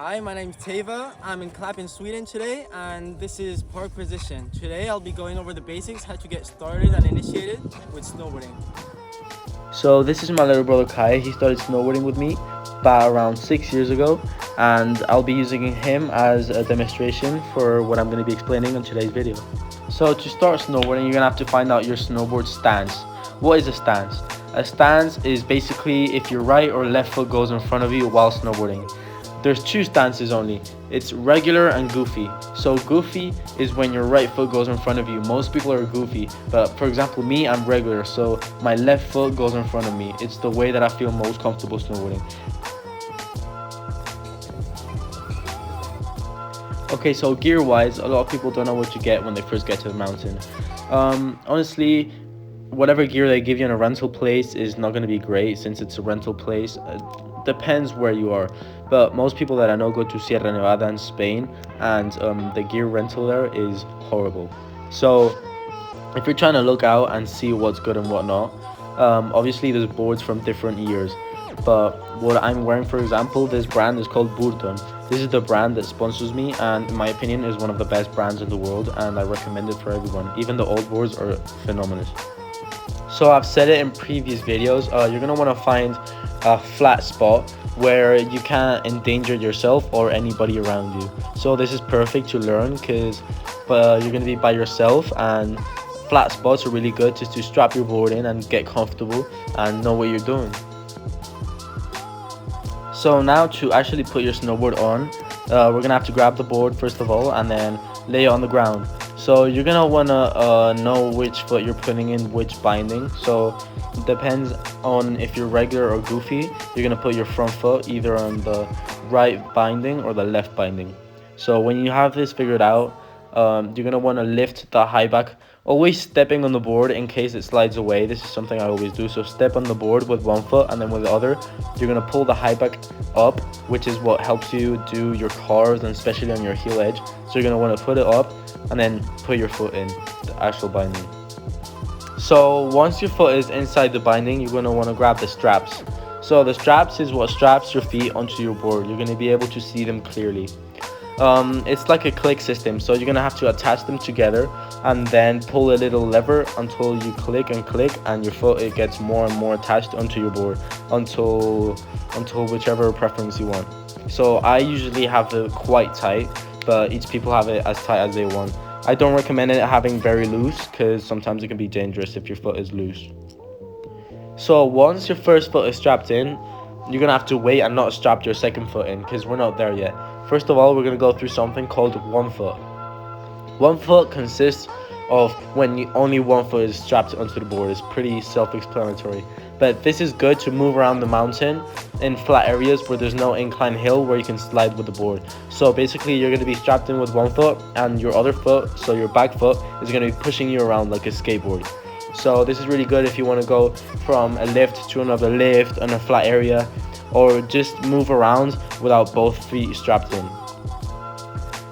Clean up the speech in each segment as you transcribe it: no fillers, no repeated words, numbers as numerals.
Hi, my name's Teva. I'm in Clap in Sweden today, and this is park position. Today I'll be going over the basics, how to get started and initiated with snowboarding. So this is my little brother Kai. He started snowboarding with me about around 6 years ago, and I'll be using him as a demonstration for what I'm going to be explaining in today's video. So to start snowboarding, you're going to have to find out your snowboard stance. What is a stance? A stance is basically if your right or left foot goes in front of you while snowboarding. There's two stances only. It's regular and goofy. So goofy is when your right foot goes in front of you. Most people are goofy, but for example me, I'm regular, so my left foot goes in front of me. It's the way that I feel most comfortable snowboarding. Okay, so gear wise, a lot of people don't know what to get when they first get to the mountain. Honestly, whatever gear they give you in a rental place is not going to be great since it's a rental place. Depends where you are, but most people that I know go to Sierra Nevada in Spain, and the gear rental there is horrible. So if you're trying to look out and see what's good and what not, obviously there's boards from different years, but what I'm wearing, for example, this brand is called Burton. This is the brand that sponsors me, and in my opinion is one of the best brands in the world, and I recommend it for everyone. Even the old boards are phenomenal. So I've said it in previous videos, you're going to want to find a flat spot where you can't endanger yourself or anybody around you. So this is perfect to learn because you're going to be by yourself, and flat spots are really good just to strap your board in and get comfortable and know what you're doing. So now to actually put your snowboard on, we're going to have to grab the board first of all and then lay it on the ground. So you're gonna wanna know which foot you're putting in which binding. So it depends on if you're regular or goofy. You're gonna put your front foot either on the right binding or the left binding. So when you have this figured out, you're gonna wanna lift the high back, always stepping on the board in case it slides away. This is something I always do. So step on the board with one foot, and then with the other, you're gonna pull the high back up, which is what helps you do your carves and especially on your heel edge. So you're gonna wanna put it up and then put your foot in the actual binding. So once your foot is inside the binding, you're going to want to grab the straps. So the straps is what straps your feet onto your board. You're going to be able to see them clearly. It's like a click system, so you're going to have to attach them together and then pull a little lever until you click and your foot, it gets more and more attached onto your board until whichever preference you want. So I usually have it quite tight, but each people have it as tight as they want. I don't recommend it having very loose because sometimes it can be dangerous if your foot is loose. So once your first foot is strapped in, you're gonna have to wait and not strap your second foot in because we're not there yet. First of all, we're gonna go through something called one foot. One foot consists of when only one foot is strapped onto the board. It's pretty self-explanatory, but this is good to move around the mountain in flat areas where there's no incline hill where you can slide with the board. So basically you're going to be strapped in with one foot, and your other foot, so your back foot, is going to be pushing you around like a skateboard. So this is really good if you want to go from a lift to another lift in a flat area, or just move around without both feet strapped in.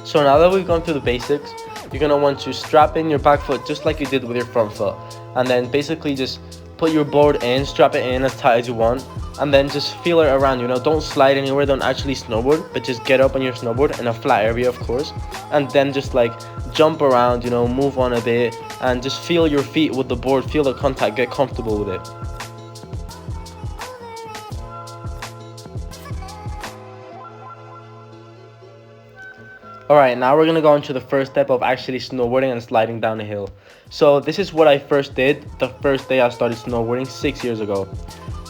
So now that we've gone through the basics, you're going to want to strap in your back foot just like you did with your front foot, and then basically just put your board in, strap it in as tight as you want, and then just feel it around. Don't slide anywhere, don't actually snowboard, but just get up on your snowboard in a flat area, of course, and then just like jump around, move on a bit, and just feel your feet with the board, feel the contact, get comfortable with it. Alright, now we're going to go into the first step of actually snowboarding and sliding down a hill. So this is what I first did the first day I started snowboarding 6 years ago.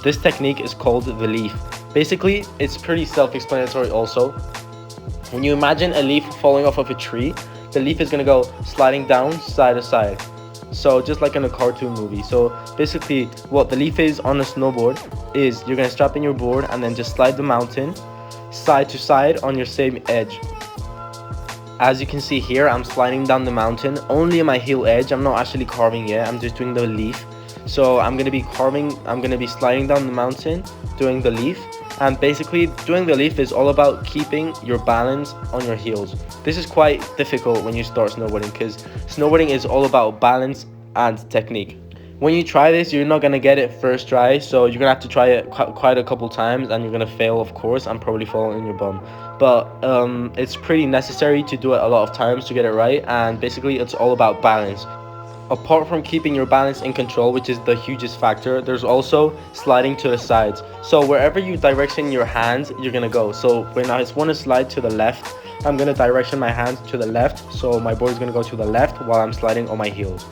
This technique is called the leaf. Basically, it's pretty self-explanatory also. When you imagine a leaf falling off of a tree, the leaf is going to go sliding down side to side. So just like in a cartoon movie. So basically what the leaf is on a snowboard is you're going to strap in your board and then just slide the mountain side to side on your same edge. As you can see here, I'm sliding down the mountain only in my heel edge. I'm not actually carving yet, I'm just doing the leaf. So I'm going to be sliding down the mountain doing the leaf, and basically doing the leaf is all about keeping your balance on your heels. This is quite difficult when you start snowboarding because snowboarding is all about balance and technique. When you try this, you're not gonna get it first try, so you're gonna have to try it quite a couple times, and you're gonna fail, of course, and probably fall in your bum. But it's pretty necessary to do it a lot of times to get it right, and basically it's all about balance. Apart from keeping your balance in control, which is the hugest factor, there's also sliding to the sides. So wherever you direction your hands, you're gonna go. So when I just want to slide to the left, I'm gonna direction my hands to the left, so my board is gonna go to the left while I'm sliding on my heels.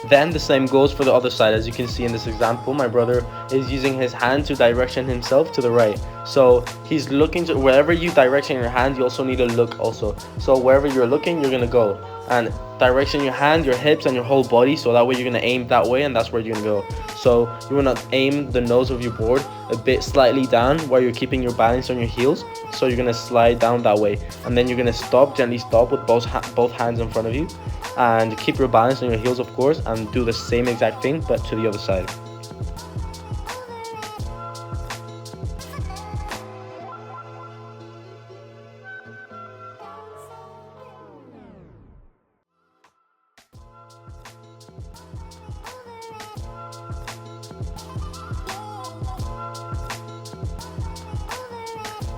Then the same goes for the other side. As you can see in this example, my brother is using his hand to direction himself to the right. So he's looking to wherever you direction your hand, you also need to look also. So wherever you're looking, you're gonna go. And direction your hand, your hips, and your whole body, so that way you're gonna aim that way, and that's where you're gonna go. So you wanna aim the nose of your board a bit slightly down while you're keeping your balance on your heels. So you're gonna slide down that way, and then you're gonna gently stop with both hands in front of you, and keep your balance on your heels, of course, and do the same exact thing but to the other side.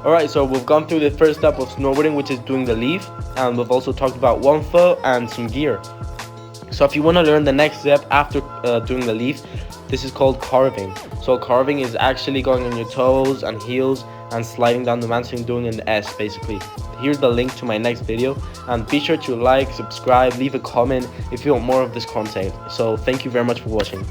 Alright, so we've gone through the first step of snowboarding, which is doing the leaf, and we've also talked about one foot and some gear. So if you want to learn the next step after doing the leaf, this is called carving. So carving is actually going on your toes and heels and sliding down the mountain, doing an S basically. Here's the link to my next video, and be sure to like, subscribe, leave a comment if you want more of this content. So thank you very much for watching.